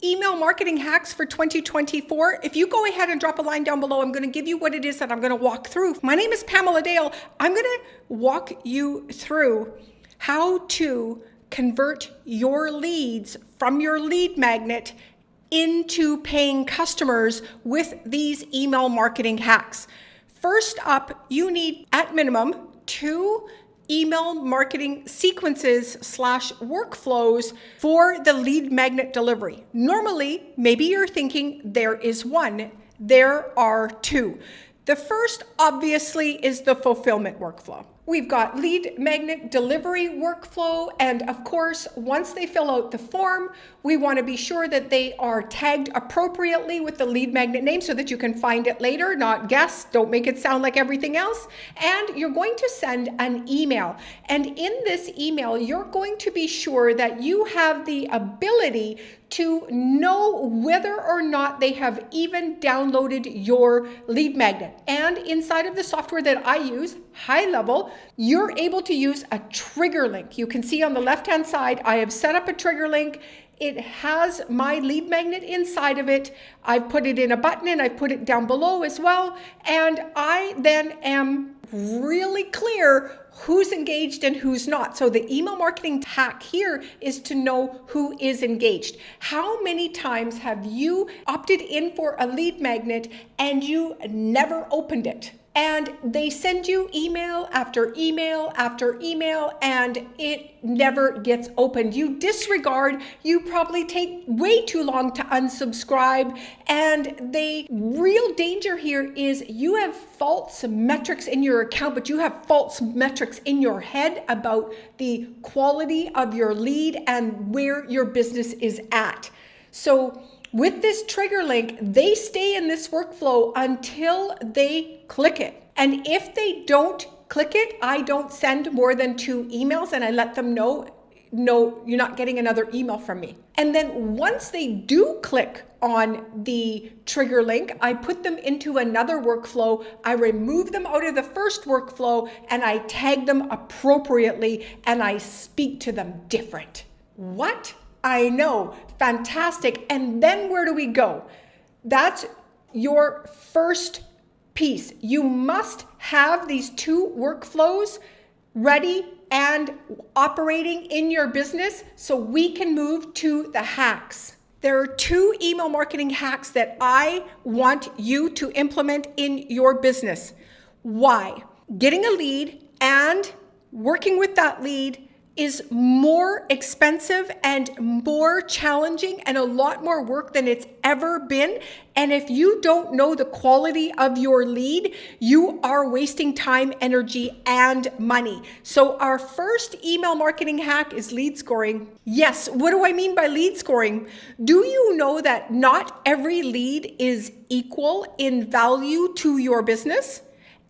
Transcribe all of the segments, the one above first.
email marketing hacks for 2024. If you go ahead and drop a line down below, I'm going to give you what it is that I'm going to walk through. My name is Pamela Dale. I'm going to walk you through how to convert your leads from your lead magnet into paying customers with these email marketing hacks. First up, you need at minimum 2 email marketing sequences / workflows for the lead magnet delivery. Normally, maybe you're thinking there is 1. There are 2. The first, obviously, is the fulfillment workflow. We've got lead magnet delivery workflow, and of course, once they fill out the form, we want to be sure that they are tagged appropriately with the lead magnet name so that you can find it later, not guess. Don't make it sound like everything else. And you're going to send an email. And in this email, you're going to be sure that you have the ability to know whether or not they have even downloaded your lead magnet. And inside of the software that I use, High Level, you're able to use a trigger link. You can see on the left-hand side, I have set up a trigger link. It has my lead magnet inside of it. I've put it in a button and I put it down below as well. And I then am really clear who's engaged and who's not. So the email marketing hack here is to know who is engaged. How many times have you opted in for a lead magnet and you never opened it? And they send you email after email after email and it never gets opened. You disregard, you probably take way too long to unsubscribe. And the real danger here is you have false metrics in your account, but you have false metrics in your head about the quality of your lead and where your business is at. So with this trigger link, they stay in this workflow until they click it. And if they don't click it, I don't send more than 2 emails and I let them know, no, you're not getting another email from me. And then once they do click on the trigger link, I put them into another workflow. I remove them out of the first workflow and I tag them appropriately and I speak to them different. What? I know, fantastic. And then where do we go? That's your first piece. You must have these 2 workflows ready and operating in your business so we can move to the hacks. There are 2 email marketing hacks that I want you to implement in your business. Why? Getting a lead and working with that lead is more expensive and more challenging and a lot more work than it's ever been. And if you don't know the quality of your lead, you are wasting time, energy, and money. So our first email marketing hack is lead scoring. Yes, what do I mean by lead scoring? Do you know that not every lead is equal in value to your business?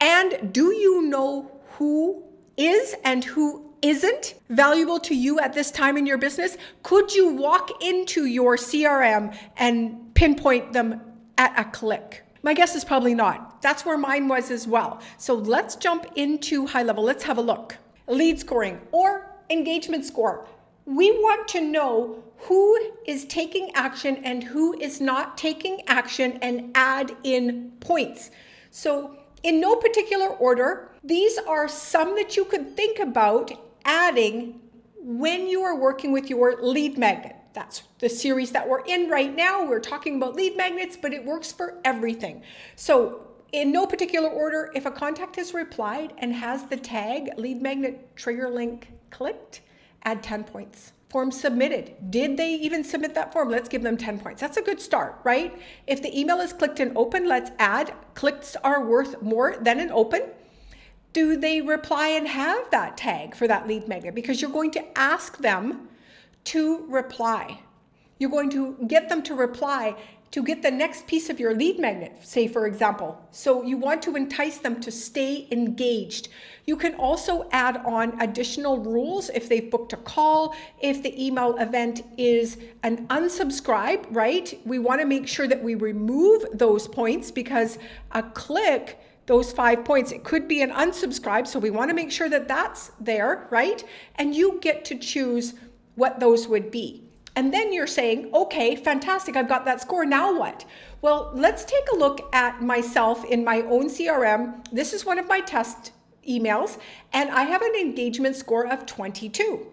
And do you know who is and who isn't valuable to you at this time in your business? Could you walk into your CRM and pinpoint them at a click? My guess is probably not. That's where mine was as well. So let's jump into High Level. Let's have a look. Lead scoring or engagement score. We want to know who is taking action and who is not taking action and add in points. So in no particular order, these are some that you could think about adding when you are working with your lead magnet. That's the series that we're in right now. We're talking about lead magnets, but it works for everything. So in no particular order, if a contact has replied and has the tag lead magnet trigger link clicked, add 10 points. Form submitted. Did they even submit that form? Let's give them 10 points. That's a good start, right? If the email is clicked and open, let's add clicks are worth more than an open. Do they reply and have that tag for that lead magnet? Because you're going to ask them to reply. You're going to get them to reply to get the next piece of your lead magnet, say for example. So you want to entice them to stay engaged. You can also add on additional rules if they've booked a call, if the email event is an unsubscribe, right? We want to make sure that we remove those points because a click, those 5 points, it could be an unsubscribe. So we want to make sure that that's there, right? And you get to choose what those would be. And then you're saying, okay, fantastic, I've got that score, now what? Well, let's take a look at myself in my own CRM. This is one of my test emails, and I have an engagement score of 22.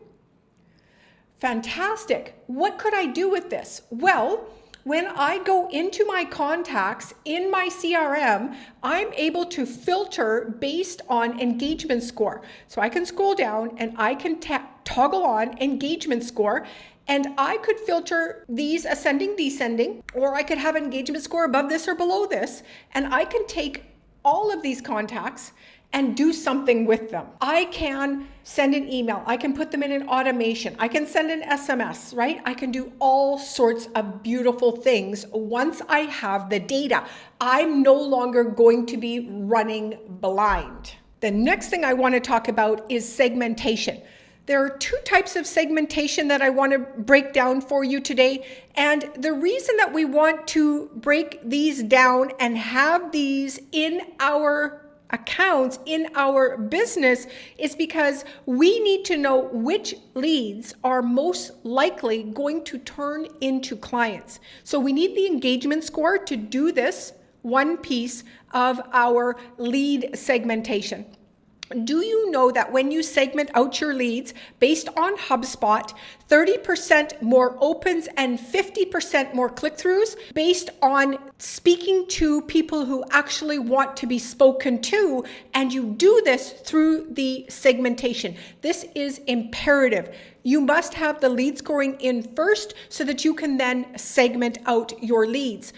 Fantastic. What could I do with this? Well, when I go into my contacts in my CRM, I'm able to filter based on engagement score. So I can scroll down and I can toggle on engagement score, and I could filter these ascending, descending, or I could have engagement score above this or below this, and I can take all of these contacts and do something with them. I can send an email. I can put them in an automation. I can send an SMS, right? I can do all sorts of beautiful things once I have the data. I'm no longer going to be running blind. The next thing I want to talk about is segmentation. There are two types of segmentation that I want to break down for you today. And the reason that we want to break these down and have these in our accounts in our business is because we need to know which leads are most likely going to turn into clients. So we need the engagement score to do this one piece of our lead segmentation. Do you know that when you segment out your leads based on HubSpot, 30% more opens and 50% more click-throughs based on speaking to people who actually want to be spoken to, and you do this through the segmentation. This is imperative. You must have the leads scoring in first so that you can then segment out your leads.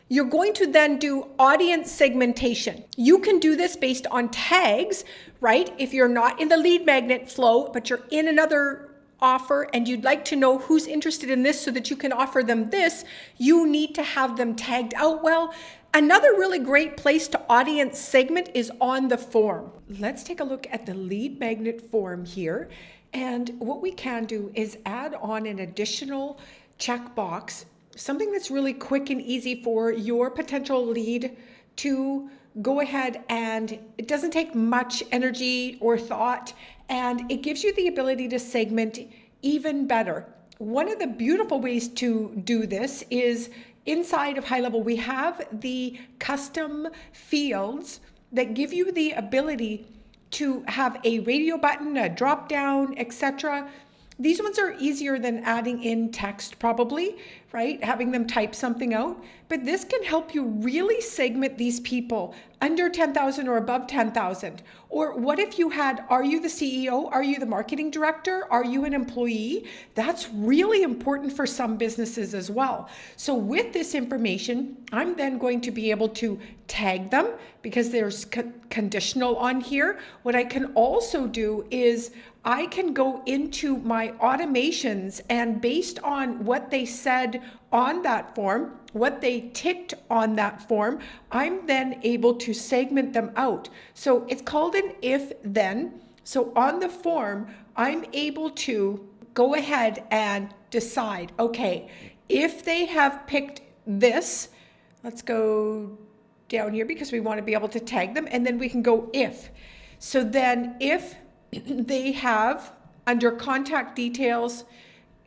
You're going to then do audience segmentation. You can do this based on tags, right? If you're not in the lead magnet flow, but you're in another offer and you'd like to know who's interested in this so that you can offer them this, you need to have them tagged out well. Another really great place to audience segment is on the form. Let's take a look at the lead magnet form here. And what we can do is add on an additional checkbox, something that's really quick and easy for your potential lead to go ahead, and it doesn't take much energy or thought, and it gives you the ability to segment even better. One of the beautiful ways to do this is inside of High Level, we have the custom fields that give you the ability to have a radio button, a drop down, etc. These ones are easier than adding in text probably, right? Having them type something out. But this can help you really segment these people under 10,000 or above 10,000. Or what if you had, are you the CEO? Are you the marketing director? Are you an employee? That's really important for some businesses as well. So with this information, I'm then going to be able to tag them because there's conditional on here. What I can also do is I can go into my automations, and based on what they said on that form, what they ticked on that form, I'm then able to segment them out. So it's called an if then. So on the form, I'm able to go ahead and decide, okay, if they have picked this, let's go down here because we want to be able to tag them, and then we can go if. So then if they have under contact details,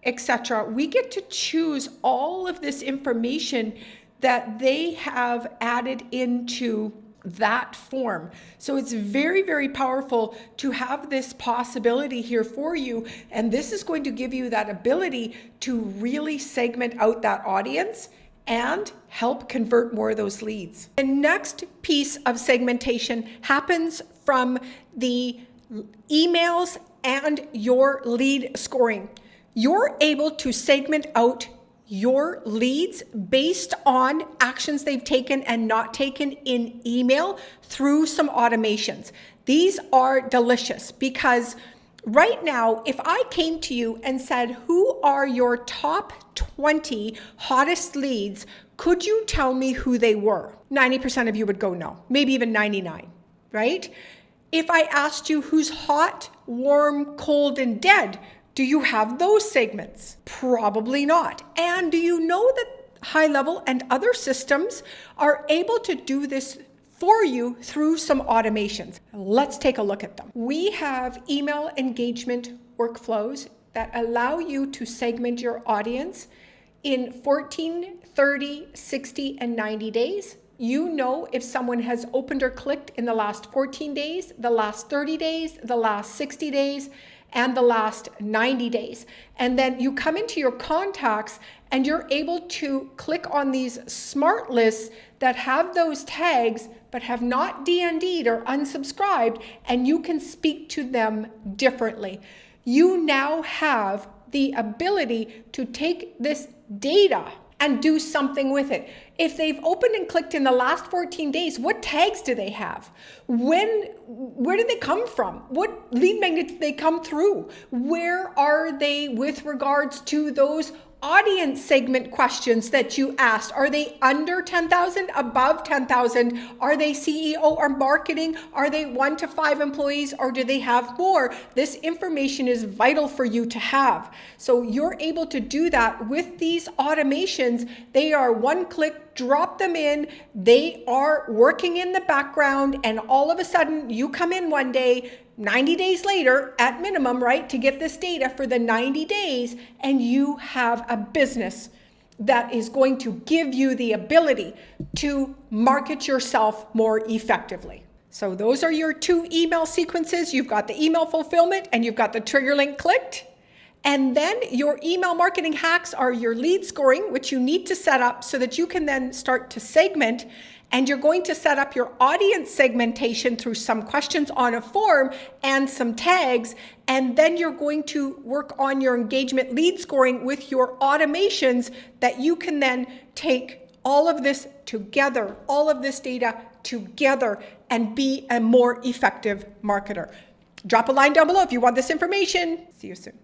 etc., we get to choose all of this information that they have added into that form. So it's very, very powerful to have this possibility here for you. And this is going to give you that ability to really segment out that audience and help convert more of those leads. The next piece of segmentation happens from the emails and your lead scoring. You're able to segment out your leads based on actions they've taken and not taken in email through some automations. These are delicious because right now, if I came to you and said, who are your top 20 hottest leads? Could you tell me who they were? 90% of you would go no, maybe even 99, right? If I asked you who's hot, warm, cold, and dead, do you have those segments? Probably not. And do you know that High Level and other systems are able to do this for you through some automations? Let's take a look at them. We have email engagement workflows that allow you to segment your audience in 14, 30, 60, and 90 days. You know if someone has opened or clicked in the last 14 days, the last 30 days, the last 60 days, and the last 90 days. And then you come into your contacts and you're able to click on these smart lists that have those tags but have not DND'd or unsubscribed, and you can speak to them differently. You now have the ability to take this data and do something with it. If they've opened and clicked in the last 14 days, what tags do they have? Where did they come from? What lead magnets did they come through? Where are they with regards to those audience segment questions that you asked? Are they under 10,000, above 10,000? Are they CEO or marketing? Are they 1 to 5 employees, or do they have more? This information is vital for you to have. So you're able to do that with these automations. They are one click, drop them in. They are working in the background, and all of a sudden you come in one day, 90 days later at minimum, right, to get this data for the 90 days, and you have a business that is going to give you the ability to market yourself more effectively. So those are your 2 email sequences. You've got the email fulfillment and you've got the trigger link clicked. And then your email marketing hacks are your lead scoring, which you need to set up so that you can then start to segment. And you're going to set up your audience segmentation through some questions on a form and some tags. And then you're going to work on your engagement lead scoring with your automations that you can then take all of this together, all of this data together, and be a more effective marketer. Drop a line down below if you want this information. See you soon.